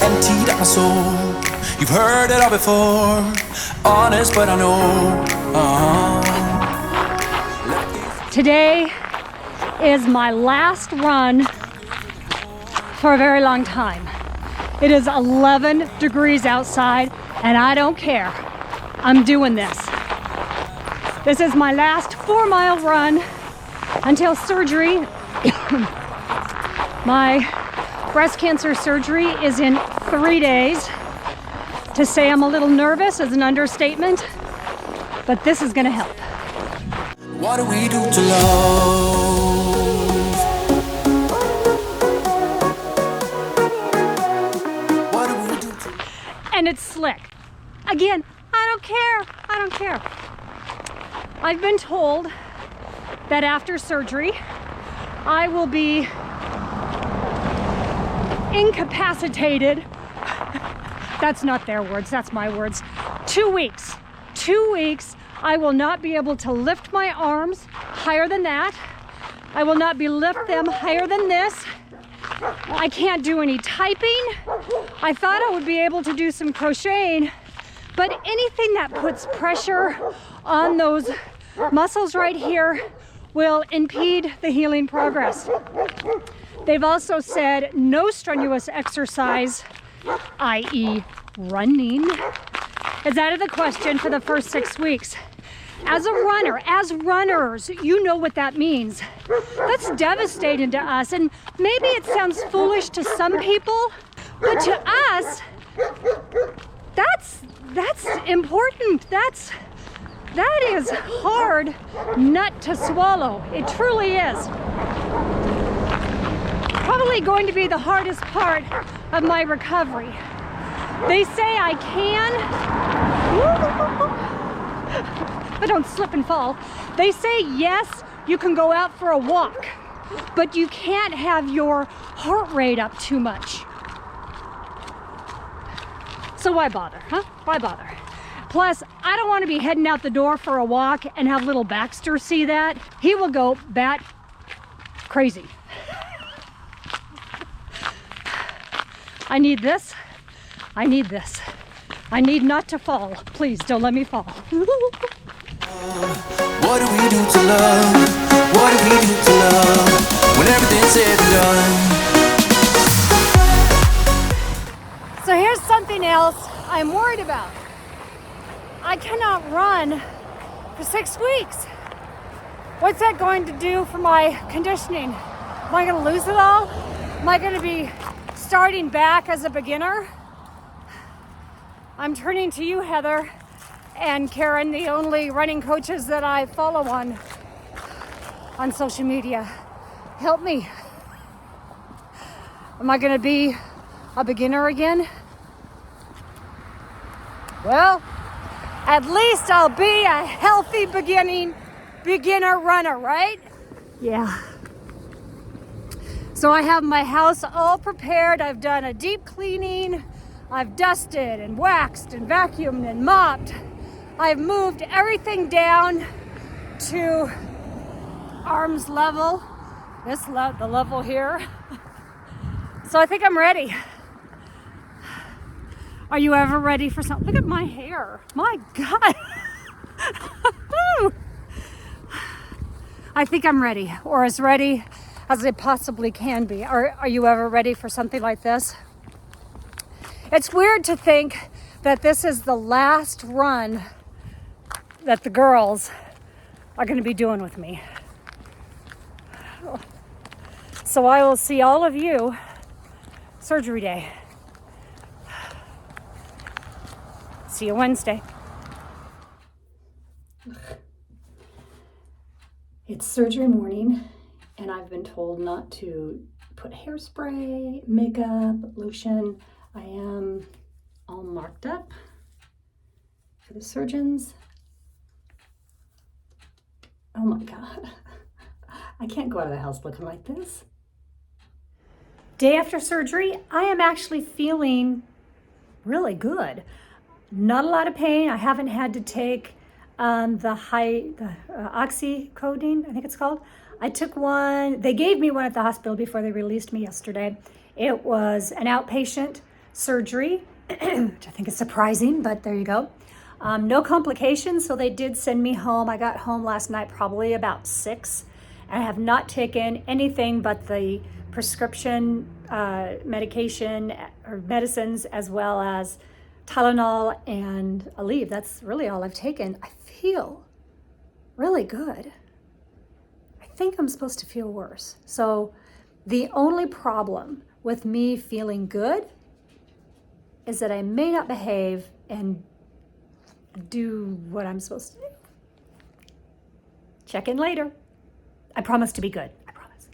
emptied out my soul. You've heard it all before, honest but I know. Today is my last run for a very long time. It is 11 degrees outside and I don't care. I'm doing this. This is my last 4-mile run until surgery. My breast cancer surgery is in 3 days. To say I'm a little nervous is an understatement, but this is gonna help. What do we do to love? What do we do to... And it's slick. Again, I don't care. I don't care. I've been told that after surgery, I will be incapacitated. That's not their words, that's my words. 2 weeks. 2 weeks, I will not be able to lift my arms higher than that. I will not be lift them higher than this. I can't do any typing. I thought I would be able to do some crocheting, but anything that puts pressure on those muscles right here will impede the healing progress. They've also said no strenuous exercise, i.e. running, is out of the question for the first 6 weeks. As a runner, as runners, you know what that means. That's devastating to us, and maybe it sounds foolish to some people, but to us, that's important. That is hard nut to swallow. It truly is. Probably going to be the hardest part of my recovery. They say I can, but don't slip and fall. They say, yes, you can go out for a walk, but you can't have your heart rate up too much. So why bother, huh? Why bother? Plus, I don't want to be heading out the door for a walk and have little Baxter see that. He will go bat crazy. I need this. I need this. I need not to fall. Please don't let me fall. What do we do to love? What do we do to love when everything's said and done? So here's something else I'm worried about. I cannot run for 6 weeks. What's that going to do for my conditioning? Am I going to lose it all? Am I going to be starting back as a beginner? I'm turning to you, Heather and Karen, the only running coaches that I follow on social media. Help me. Am I going to be a beginner again? Well, at least I'll be a healthy beginner runner, right? Yeah. So I have my house all prepared. I've done a deep cleaning. I've dusted and waxed and vacuumed and mopped. I've moved everything down to arm's level, the level here. So I think I'm ready. Are you ever ready for something? Look at my hair. My God. I think I'm ready, or as ready as I possibly can be. Are you ever ready for something like this? It's weird to think that this is the last run that the girls are going to be doing with me. So I will see all of you surgery day. See you Wednesday. It's surgery morning, and I've been told not to put hairspray, makeup, lotion. I am all marked up for the surgeons. Oh my God. I can't go out of the house looking like this. Day after surgery, I am actually feeling really good. Not a lot of pain. I haven't had to take the oxycodone, I think it's called. I took one. They gave me one at the hospital before they released me yesterday. It was an outpatient, surgery, which I think is surprising, but there you go. No complications, so they did send me home. I got home last night probably about 6. I have not taken anything but the prescription medication or medicines, as well as Tylenol and Aleve. That's really all I've taken. I feel really good. I think I'm supposed to feel worse. So the only problem with me feeling good is that I may not behave and do what I'm supposed to do. Check in later. I promise to be good. I promise.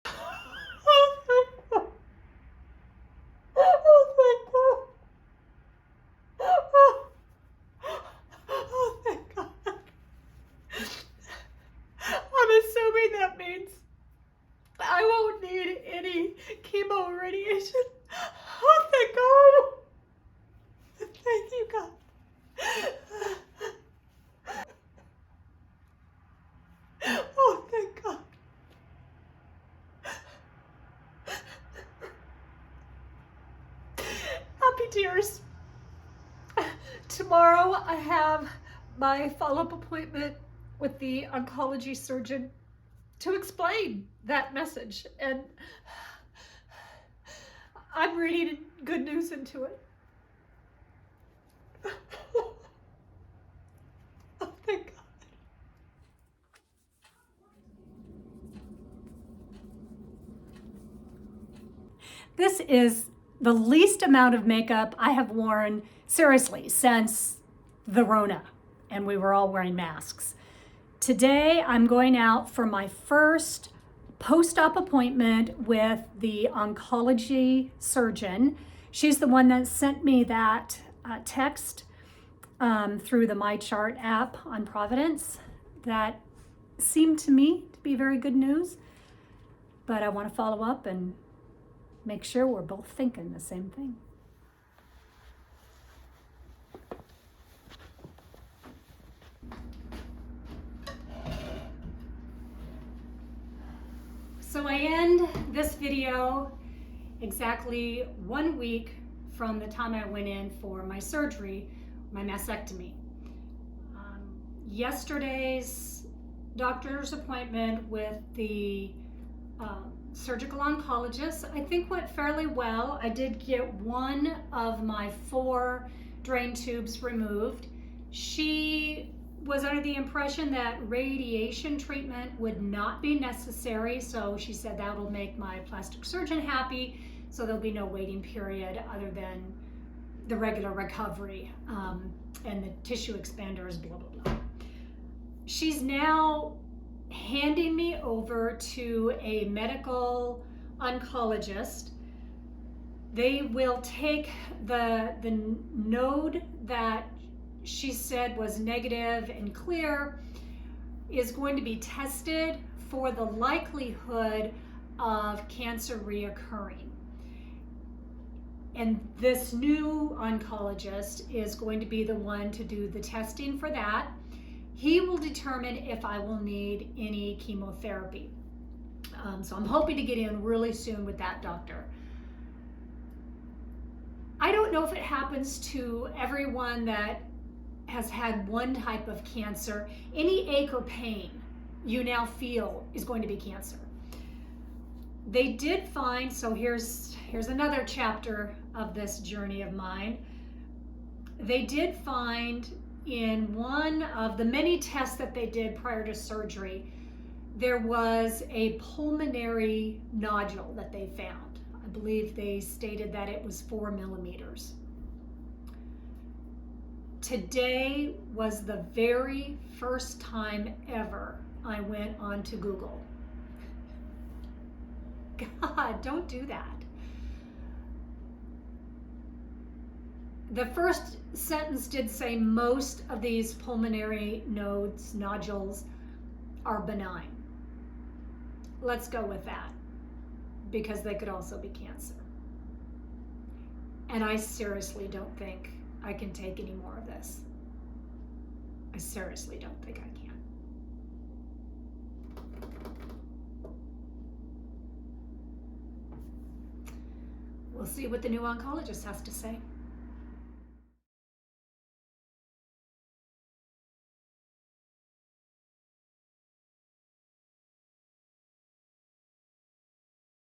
Oh, thank God. Oh, thank God. I'm assuming that means I won't need any chemo or radiation. Oh, thank God. Thank you, God. Oh, thank God. Happy tears. Tomorrow I have my follow-up appointment with the oncology surgeon to explain that message, and I'm reading good news into it. Oh, thank God. This is the least amount of makeup I have worn, seriously, since the Rona, and we were all wearing masks. Today, I'm going out for my first post-op appointment with the oncology surgeon. She's the one that sent me that text through the MyChart app on Providence. That seemed to me to be very good news, but I want to follow up and make sure we're both thinking the same thing. So I end this video exactly 1 week from the time I went in for my surgery, my mastectomy. Yesterday's doctor's appointment with the surgical oncologist, I think went fairly well. I did get one of my 4 drain tubes removed. She was under the impression that radiation treatment would not be necessary, so she said that will make my plastic surgeon happy, so there'll be no waiting period other than the regular recovery and the tissue expanders, blah, blah, blah. She's now handing me over to a medical oncologist. They will take the node that she said was negative and clear, is going to be tested for the likelihood of cancer reoccurring. And this new oncologist is going to be the one to do the testing for that. He will determine if I will need any chemotherapy. So I'm hoping to get in really soon with that doctor. I don't know if it happens to everyone that has had one type of cancer. Any ache or pain you now feel is going to be cancer. They did find, so here's another chapter of this journey of mine. They did find in one of the many tests that they did prior to surgery, there was a pulmonary nodule that they found. I believe they stated that it was 4 millimeters. Today was the very first time ever I went onto Google. God, don't do that. The first sentence did say most of these pulmonary nodules are benign. Let's go with that, because they could also be cancer. And I seriously don't think I can take any more of this. I seriously don't think I can. We'll see what the new oncologist has to say.